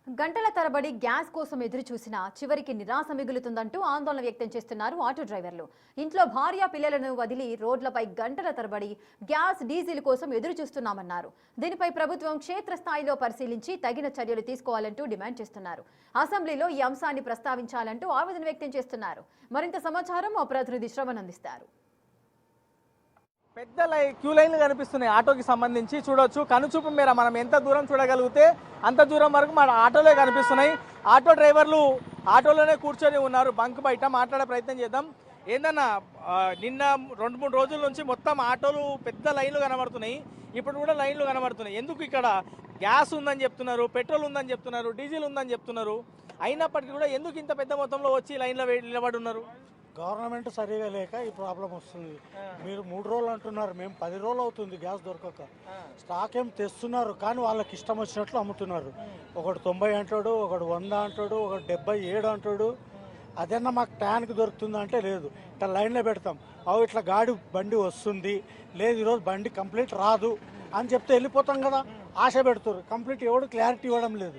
గంటల తరబడి గ్యాస్ కోసం ఎదురు చూసినా చివరికి నిరాశ మిగులుతుందంటూ ఆందోళన వ్యక్తం చేస్తున్నారు ఆటో డ్రైవర్లు. ఇంట్లో భార్య పిల్లలను వదిలి రోడ్లపై గంటల తరబడి గ్యాస్ డీజిల్ కోసం ఎదురు చూస్తున్నామన్నారు. దీనిపై ప్రభుత్వం క్షేత్రస్థాయిలో పరిశీలించి తగిన చర్యలు తీసుకోవాలంటూ డిమాండ్ చేస్తున్నారు. అసెంబ్లీలో ఈ అంశాన్ని ప్రస్తావించాలంటూ ఆవేదన వ్యక్తం చేస్తున్నారు. మరింత సమాచారం మా ప్రతినిధి శ్రవణ్ అందిస్తారు. పెద్ద క్యూ లైన్లు కనిపిస్తున్నాయి. ఆటోకి సంబంధించి చూడొచ్చు. కనుచూపు మేర మనం ఎంత దూరం చూడగలిగితే అంత దూరం వరకు మన ఆటోలే కనిపిస్తున్నాయి. ఆటో డ్రైవర్లు ఆటోలోనే కూర్చొని ఉన్నారు. బంక్ బయట మాట్లాడే ప్రయత్నం చేద్దాం. ఏందన్నా, నిన్న 2-3 రోజుల నుంచి మొత్తం ఆటోలు పెద్ద లైన్లు కనబడుతున్నాయి. ఇప్పుడు కూడా లైన్లు కనబడుతున్నాయి. ఎందుకు? ఇక్కడ గ్యాస్ ఉందని చెప్తున్నారు, పెట్రోల్ ఉందని చెప్తున్నారు, డీజిల్ ఉందని చెప్తున్నారు. అయినప్పటికీ కూడా ఎందుకు ఇంత పెద్ద మొత్తంలో వచ్చి లైన్లో నిలబడి ఉన్నారు? గవర్నమెంట్ సరిగా లేక ఈ ప్రాబ్లం వస్తుంది. మీరు 3 రోజులు అంటున్నారు, మేము 10 రోజులు అవుతుంది గ్యాస్ దొరకక. స్టాక్ ఏం తెస్తున్నారు కానీ వాళ్ళకి ఇష్టం వచ్చినట్లు అమ్ముతున్నారు. ఒకడు 90 అంటాడు, ఒకడు 100 అంటాడు, ఒకడు 77 అంటాడు. అదన్నా మాకు ట్యాన్కి దొరుకుతుంది అంటే లేదు. ఇట్లా లైన్లో పెడతాం, ఇట్లా బండి వస్తుంది, లేదు ఈరోజు బండి కంప్లీట్ రాదు అని చెప్తే వెళ్ళిపోతాం కదా. ఆశ పెడుతున్నారు, కంప్లీట్ ఎవడు క్లారిటీ ఇవ్వడం లేదు.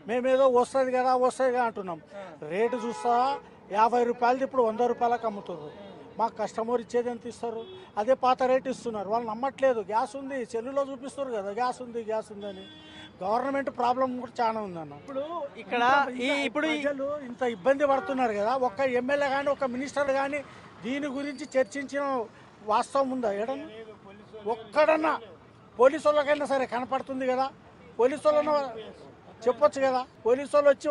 మేమేదో వస్తుంది కదా అంటున్నాం. రేటు చూస్తా 50 రూపాయలది ఇప్పుడు 100 రూపాయలకు అమ్ముతున్నారు. మాకు కస్టమర్ ఇచ్చేది ఎంత ఇస్తారు? అదే పాత రేటు ఇస్తున్నారు. వాళ్ళు నమ్మట్లేదు. గ్యాస్ ఉంది, సెల్లులో చూపిస్తారు కదా గ్యాస్ ఉంది అని. గవర్నమెంట్ ప్రాబ్లం కూడా చాలా ఉందన్న. ఇప్పుడు ఇక్కడ ఇప్పుడు ప్రజలు ఇంత ఇబ్బంది పడుతున్నారు కదా. ఒక్క ఎమ్మెల్యే కానీ ఒక మినిస్టర్ కానీ దీని గురించి చర్చించిన వాస్తవం ఉందా? ఏడన్నా ఒక్కడన్నా పోలీసు వాళ్ళకైనా సరే కనపడుతుంది కదా. పోలీసు వాళ్ళను చెప్పొచ్చు కదా. పోలీసు వాళ్ళు వచ్చి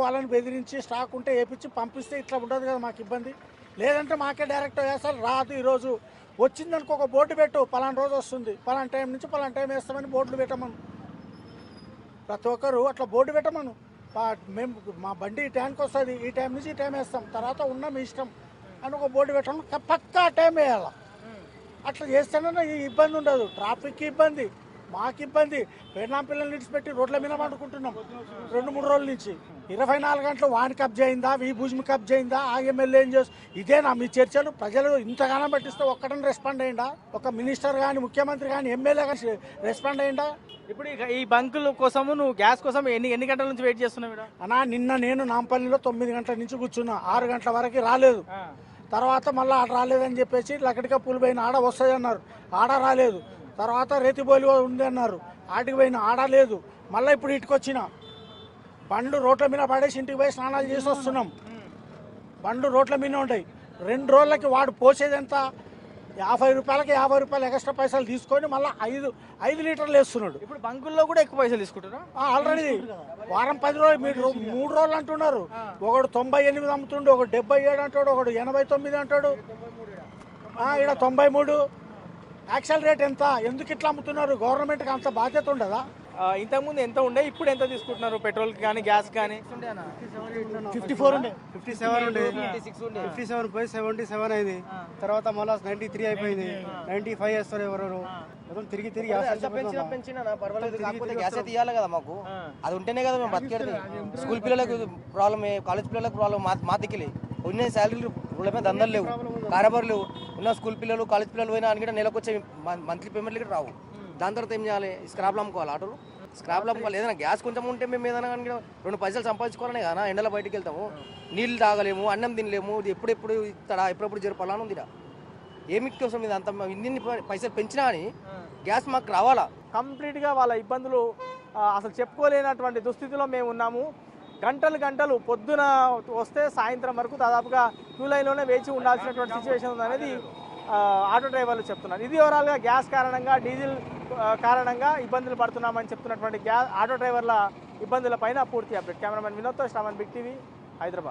వాళ్ళని బెదిరించి స్టాక్ ఉంటే వేపించి పంపిస్తే ఇట్లా ఉండదు కదా మాకు ఇబ్బంది. లేదంటే మాకే డైరెక్ట్ వేస్తారు. రాదు ఈరోజు వచ్చిందనుకో ఒక బోర్డు పెట్టు, పలానా రోజు వస్తుంది, పలానా టైం నుంచి పలానా టైం వేస్తామని బోర్డులు పెట్టమను. ప్రతి ఒక్కరు అట్లా బోర్డు పెట్టమను. మేము మా బండి ఈ టైంకి వస్తుంది, ఈ టైం నుంచి ఈ టైం వేస్తాం, తర్వాత ఉన్న మీ ఇష్టం అని ఒక బోర్డు పెట్టమను. పక్కా టైం వేయాలి. అట్లా చేస్తేనే ఈ ఇబ్బంది ఉండదు. ట్రాఫిక్ ఇబ్బంది, మాకు ఇబ్బంది. పెళ్ళాం పిల్లల్ని విడిచిపెట్టి రోడ్ల మీద పండుకుంటున్నాం 2-3 రోజుల నుంచి. 24 గంటలు వాని కబ్జా అయిందా, ఈ భూమి కబ్జా అయిందా, ఆ ఎమ్మెల్యే ఏం చేస్తూ ఇదేనా మీ చర్చలు? ప్రజలు ఇంతగానం పట్టిస్తే ఒక్కటని రెస్పాండ్ అయ్యిందా? ఒక మినిస్టర్ కానీ, ముఖ్యమంత్రి కానీ, ఎమ్మెల్యే కానీ రెస్పాండ్ అయ్యిందా? ఇప్పుడు ఈ బంకుల కోసము నువ్వు గ్యాస్ కోసం ఎన్ని గంటల నుంచి వెయిట్ చేస్తున్నావు? అన్నా, నిన్న నేను నాంపల్లిలో 9 గంటల నుంచి కూర్చున్నా. 6 గంటల వరకు రాలేదు. తర్వాత మళ్ళీ ఆడ రాలేదని చెప్పేసి లక్కడిగా పూలు పోయిన ఆడ వస్తుంది అన్నారు, ఆడ రాలేదు. తర్వాత రేతిబోలి ఉంది అన్నారు, ఆటికి పోయిన ఆడ లేదు. మళ్ళీ ఇప్పుడు ఇటుకు వచ్చిన బండ్లు రోడ్ల మీద పడేసి ఇంటికి పోయి స్నానాలు చేసి వస్తున్నాం. బండ్లు రోడ్ల మీద ఉంటాయి. 2 రోజులకి వాడు పోసేది ఎంత? 50 రూపాయలకి 50 రూపాయలు ఎక్స్ట్రా పైసలు తీసుకొని మళ్ళీ 5 లీటర్లు వేస్తున్నాడు. ఇప్పుడు బంకుల్లో కూడా ఎక్కువ పైసలు తీసుకుంటారు ఆల్రెడీ. వారం 10 రోజులు, మీరు 3 రోజులు అంటున్నారు. ఒకడు 98 అమ్ముతుండు, ఒకడు 77 అంటాడు, ఒకడు 89 అంటాడు, ఇక్కడ 93. యాక్చువల్ రేట్ ఎంత? ఎందుకు ఇట్లా అమ్ముతున్నారు? గవర్నమెంట్కి అంత బాధ్యత ఉండదా? ఇంతకుముందు ఎంత ఉండే, ఇప్పుడు ఎంత తీసుకుంటున్నారు? పెట్రోల్ కానీ గ్యాస్ కానీ 54 ఉండే, 57 ఉండే, 57 పోయి 77 అయింది. తర్వాత మళ్ళీ 93 అయిపోయింది. 95 వేస్తారు ఎవరు. మొత్తం తిరిగి పెంచినా పర్వాలేదు. కాకపోతే గ్యాస్ అయితే ఇవ్వాలి కదా మాకు. అది ఉంటేనే కదా మేము బతికేది. స్కూల్ పిల్లలకు ప్రాబ్లమ్, కాలేజ్ పిల్లలకు ప్రాబ్లం. మా దిక్కులే ఉన్న శాలరీలు రోడ్ల మీద దందలు లేవు, కారబారు లేవు. ఉన్న స్కూల్ పిల్లలు, కాలేజ్ పిల్లలు పోయినా అని కూడా నెలకు వచ్చే మంత్లీ పేమెంట్లు కూడా రావు. దాని తర్వాత ఏం చేయాలి? స్క్రాప్లు అమ్ముకోవాలి. ఆటోలు స్క్రాప్లు అమ్ముకోవాలి. ఏదైనా గ్యాస్ కొంచెం ఉంటే మేము ఏదైనా కానీ 2 పైసలు సంపాదించుకోవాలనే కదా. ఎండలో బయటకు వెళ్తాము, నీళ్ళు తాగలేము, అన్నం తినలేము. ఇది ఎప్పుడెప్పుడు ఇస్తాడా, ఎప్పుడెప్పుడు జరపాలని ఉంది. ఏమి కోసం ఇది అంత ఇన్ని పైసలు పెంచినా అని గ్యాస్ మాకు రావాలా? కంప్లీట్గా వాళ్ళ ఇబ్బందులు అసలు చెప్పుకోలేనటువంటి దుస్థితిలో మేము ఉన్నాము. గంటలు పొద్దున వస్తే సాయంత్రం వరకు దాదాపుగా క్యూ లైన్లోనే వేచి ఉండాల్సినటువంటి సిచ్యువేషన్ ఉందనేది ఆటో డ్రైవర్లు చెప్తున్నారు. ఇది ఓవరాల్గా గ్యాస్ కారణంగా, డీజిల్ కారణంగా ఇబ్బందులు పడుతున్నామని చెప్తున్నటువంటి ఆటో డ్రైవర్ల ఇబ్బందుల పైన పూర్తి అప్డేట్. కెమెరామెన్ వినోద్తో శ్రావణ్, బిగ్ టీవీ, హైదరాబాద్.